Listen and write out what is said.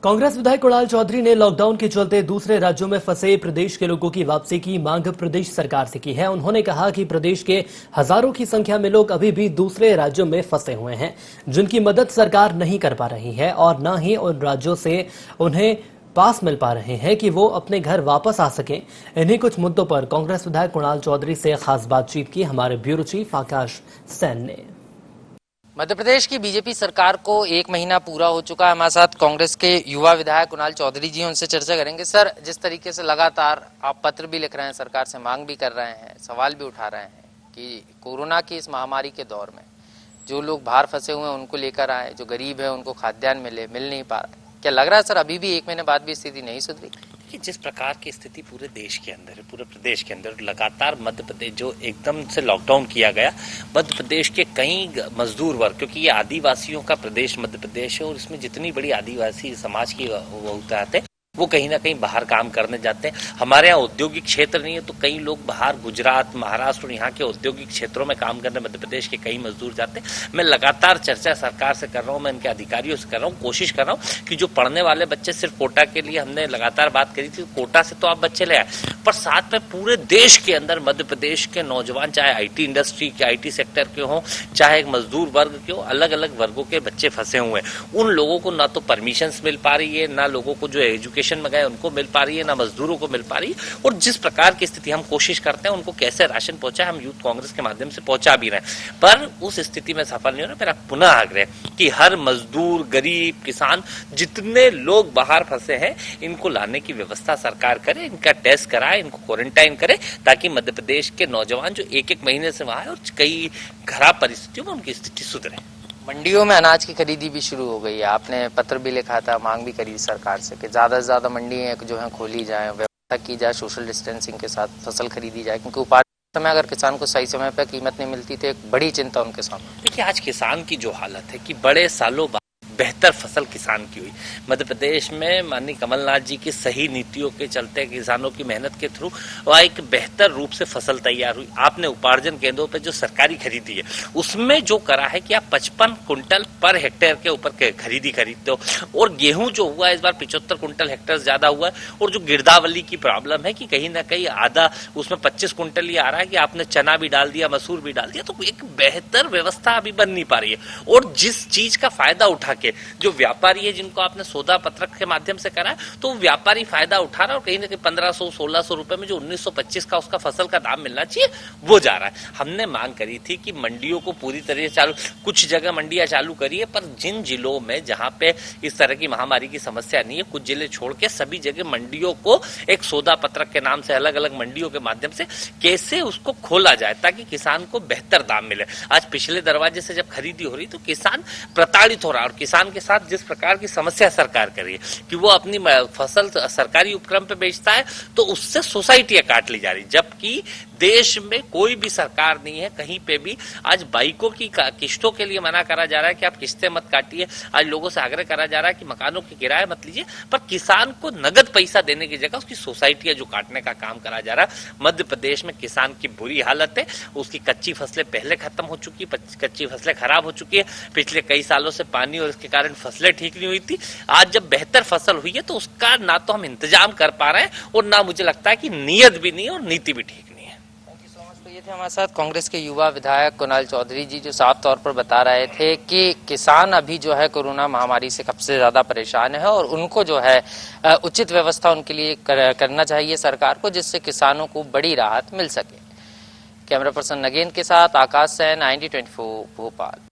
कांग्रेस विधायक कुणाल चौधरी ने लॉकडाउन के चलते दूसरे राज्यों में फंसे प्रदेश के लोगों की वापसी की मांग प्रदेश सरकार से की है। उन्होंने कहा कि प्रदेश के हजारों की संख्या में लोग अभी भी दूसरे राज्यों में फंसे हुए हैं, जिनकी मदद सरकार नहीं कर पा रही है और न ही उन राज्यों से उन्हें पास मिल पा रहे हैं कि वो अपने घर वापस आ सकें। इन्हीं कुछ मुद्दों पर कांग्रेस विधायक कुणाल चौधरी से खास बातचीत की हमारे ब्यूरो चीफ आकाश सेन ने। मध्य प्रदेश की बीजेपी सरकार को 1 महीना पूरा हो चुका है। हमारे साथ कांग्रेस के युवा विधायक कुणाल चौधरी जी, उनसे चर्चा करेंगे। सर, जिस तरीके से लगातार आप पत्र भी लिख रहे हैं, सरकार से मांग भी कर रहे हैं, सवाल भी उठा रहे हैं कि कोरोना की इस महामारी के दौर में जो लोग बाहर फंसे हुए हैं उनको लेकर आए, जो गरीब है उनको खाद्यान्न मिल नहीं पा रहा है, क्या लग रहा है सर अभी भी 1 महीने बाद भी स्थिति नहीं सुधरी? कि जिस प्रकार की स्थिति पूरे देश के अंदर है, पूरे प्रदेश के अंदर लगातार मध्य प्रदेश जो एकदम से लॉकडाउन किया गया, मध्य प्रदेश के कई मजदूर वर्ग, क्योंकि ये आदिवासियों का प्रदेश मध्य प्रदेश है और इसमें जितनी बड़ी आदिवासी समाज की बहुतायत है वो कहीं ना कहीं बाहर काम करने जाते हैं। हमारे यहाँ औद्योगिक क्षेत्र नहीं है तो कई लोग बाहर गुजरात, महाराष्ट्र और यहाँ के औद्योगिक क्षेत्रों में काम करने मध्य प्रदेश के कई मजदूर जाते हैं। मैं लगातार चर्चा सरकार से कर रहा हूँ, मैं इनके अधिकारियों से कर रहा हूँ, कोशिश कर रहा हूँ कि जो पढ़ने वाले बच्चे सिर्फ कोटा के लिए हमने लगातार बात करी थी, कोटा से तो आप बच्चे ले आए, पर साथ में पूरे देश के अंदर मध्य प्रदेश के नौजवान, चाहे IT इंडस्ट्री के, IT सेक्टर के हों, चाहे मजदूर वर्ग के हो, अलग अलग वर्गों के बच्चे फंसे हुए हैं। उन लोगों को ना तो परमिशन मिल पा रही है, ना लोगों को जो एजुकेशन में गए उनको मिल पा रही है, ना मजदूरों को मिल पा रही है। और जिस प्रकार की स्थिति हम कोशिश करते हैं उनको कैसे राशन पहुंचाए, हम यूथ कांग्रेस के माध्यम से पहुंचा भी रहे हैं, पर उस स्थिति में सफल नहीं हो रहा। मेरा पुनः आग्रह कि हर मजदूर, गरीब, किसान, जितने लोग बाहर फंसे हैं इनको लाने की व्यवस्था सरकार करे, इनका टेस्ट कराए, इनको क्वारंटाइन करे, ताकि मध्य प्रदेश के नौजवान जो 1-1 महीने से वहां है और कई खराब परिस्थितियों में उनकी स्थिति सुधरे। मंडियों में अनाज की खरीदी भी शुरू हो गई है। आपने पत्र भी लिखा था, मांग भी करी सरकार से कि ज्यादा से ज्यादा मंडियां जो है खोली जाए, व्यवस्था की जाए, सोशल डिस्टेंसिंग के साथ फसल खरीदी जाए, क्योंकि उपार्जन समय अगर किसान को सही समय पर कीमत नहीं मिलती तो एक बड़ी चिंता उनके सामने। देखिए, आज किसान की जो हालत है कि बड़े सालों बाद बेहतर फसल किसान की हुई। मध्य प्रदेश में माननीय कमलनाथ जी की सही नीतियों के चलते, किसानों की मेहनत के थ्रू वह एक बेहतर रूप से फसल तैयार हुई। आपने उपार्जन केंद्रों पर जो सरकारी खरीदी है उसमें जो करा है कि आप 55 कुंटल पर हेक्टेयर के ऊपर खरीदते हो, और गेहूं जो हुआ इस बार 75 कुंटल हेक्टेयर ज्यादा हुआ है। और जो गिरदावली की प्रॉब्लम है कि कहीं ना कहीं आधा उसमें 25 कुंटल ही आ रहा है कि आपने चना भी डाल दिया, मसूर भी डाल दिया, तो एक बेहतर व्यवस्था अभी बन नहीं पा रही है। और जिस चीज का फायदा उठा के जो व्यापारी है, जिनको आपने सौदा पत्रक के माध्यम से करा है, तो व्यापारी फायदा उठा रहा है और कहीं ना कहीं 1500-1600 रुपए में जो 1925 का उसका फसल का दाम मिलना चाहिए वो जा रहा है। हमने मांग करी थी कि मंडियों को पूरी तरह से चालू, कुछ जगह मंडियां चालू करी है, पर जिन जिलों में जहां पे इस तरह की महामारी की समस्या नहीं है, कुछ जिले छोड़ के सभी जगह मंडियों को एक सौदा पत्रक के नाम से अलग अलग मंडियों के माध्यम से कैसे उसको खोला जाए ताकि किसान को बेहतर दाम मिले। आज पिछले दरवाजे से जब खरीदी हो रही तो किसान प्रताड़ित हो रहा है, और किसान के साथ जिस प्रकार की समस्या सरकार कर रही है कि वो अपनी फसल सरकारी उपक्रम पे बेचता है तो उससे सोसाइटियां काट ली जा रही, जबकि देश में कोई भी सरकार नहीं है कहीं पे भी आज बाइकों की किस्तों के लिए मना करा जा रहा है कि आप किस्तें मत काटिए। आज लोगों से आग्रह करा जा रहा है कि मकानों के किराए मत लीजिए, पर किसान को नगद पैसा देने की जगह उसकी सोसाइटियां जो काटने का काम करा जा रहा है। मध्य प्रदेश में किसान की बुरी हालत है, उसकी कच्ची फसलें पहले खत्म हो चुकी, कच्ची फसलें खराब हो चुकी है, पिछले कई सालों से पानी और इसके कारण फसलें ठीक नहीं हुई थी। आज जब बेहतर फसल हुई है तो उसका ना तो हम इंतजाम कर पा रहे हैं और ना मुझे लगता है कि नीयत भी नहीं और नीति भी ठीक नहीं है। Thank you so much. तो ये थे हमारे साथ कांग्रेस के युवा विधायक कुणाल चौधरी जी, जो साफ तौर पर बता रहे थे कि किसान अभी जो है कोरोना महामारी से सबसे ज्यादा परेशान है और उनको जो है उचित व्यवस्था उनके लिए करना चाहिए सरकार को, जिससे किसानों को बड़ी राहत मिल सके। कैमरा पर्सन नगेन के साथ आकाश सैन, IND 24 भोपाल।